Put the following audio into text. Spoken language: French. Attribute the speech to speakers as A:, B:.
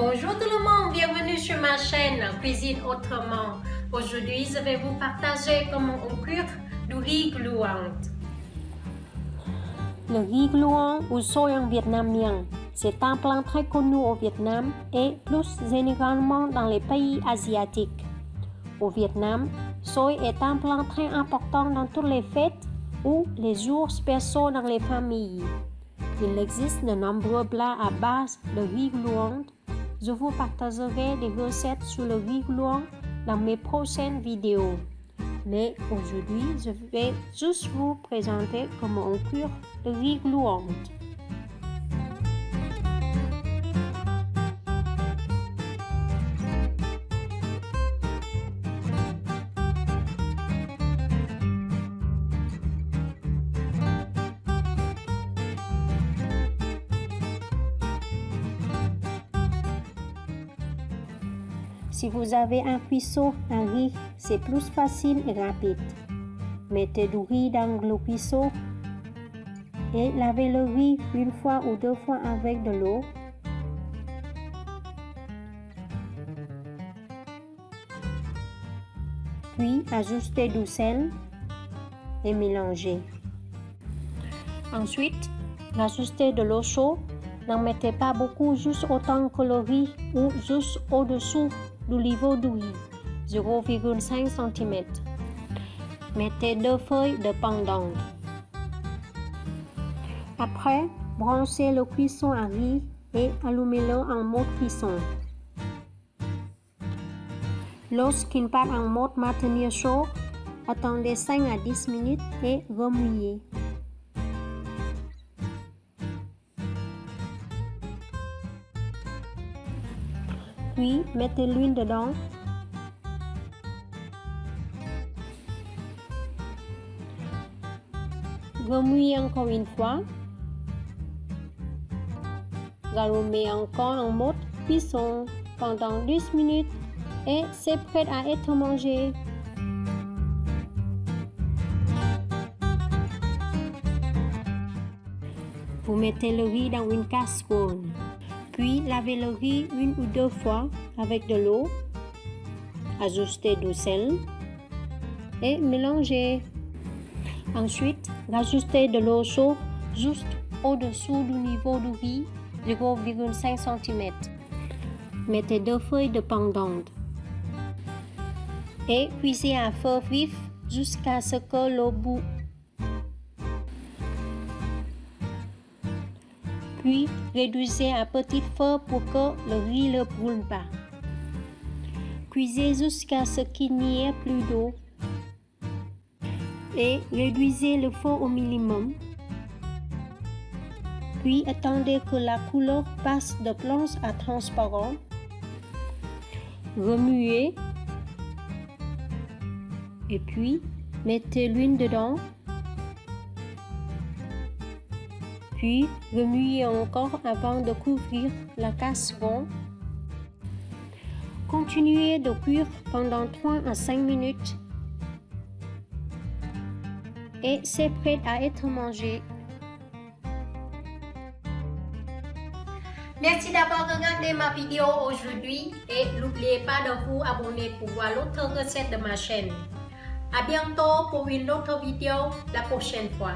A: Bonjour tout le monde, bienvenue sur ma chaîne Cuisine Autrement. Aujourd'hui, je vais vous partager comment on cuire du riz gluant.
B: Le riz gluant ou xôi en vietnamien, c'est un plat très connu au Vietnam et plus généralement dans les pays asiatiques. Au Vietnam, xôi est un plat très important dans toutes les fêtes ou les jours spéciaux dans les familles. Il existe de nombreux plats à base de riz gluant. Je vous partagerai des recettes sur le riz gluant dans mes prochaines vidéos. Mais aujourd'hui, je vais juste vous présenter comment on cuire le riz gluant. Si vous avez un cuiseur à riz, c'est plus facile et rapide. Mettez du riz dans le cuiseur et lavez le riz une fois ou deux fois avec de l'eau. Puis ajoutez du sel et mélangez. Ensuite, ajoutez de l'eau chaude. N'en mettez pas beaucoup, juste autant que le riz ou juste au-dessous du niveau du riz, 0,5 cm. Mettez 2 feuilles de pendant. Après, branchez le cuisson à riz et allumez-le en mode cuisson. Lorsqu'une pâte en mode maintenir chaud, attendez 5 à 10 minutes et remuez. Puis, mettez l'huile dedans. Remuez encore une fois. Allumez encore en mode cuisson pendant 10 minutes et c'est prêt à être mangé. Vous mettez le riz dans une casserole. Puis, lavez le riz une ou deux fois avec de l'eau, ajoutez du sel et mélangez. Ensuite, ajoutez de l'eau chaude juste au-dessous du niveau du riz, 0,5 cm. Mettez 2 feuilles de pendant et cuisez à feu vif jusqu'à ce que l'eau bout. Puis, réduisez à petit feu pour que le riz ne brûle pas. Cuisez jusqu'à ce qu'il n'y ait plus d'eau. Et réduisez le feu au minimum. Puis, attendez que la couleur passe de blanche à transparent. Remuez. Et puis, mettez l'huile dedans. Puis, remuez encore avant de couvrir la casserole. Continuez de cuire pendant 3 à 5 minutes. Et c'est prêt à être mangé.
A: Merci d'avoir regardé ma vidéo aujourd'hui et n'oubliez pas de vous abonner pour voir l'autre recette de ma chaîne. À bientôt pour une autre vidéo la prochaine fois.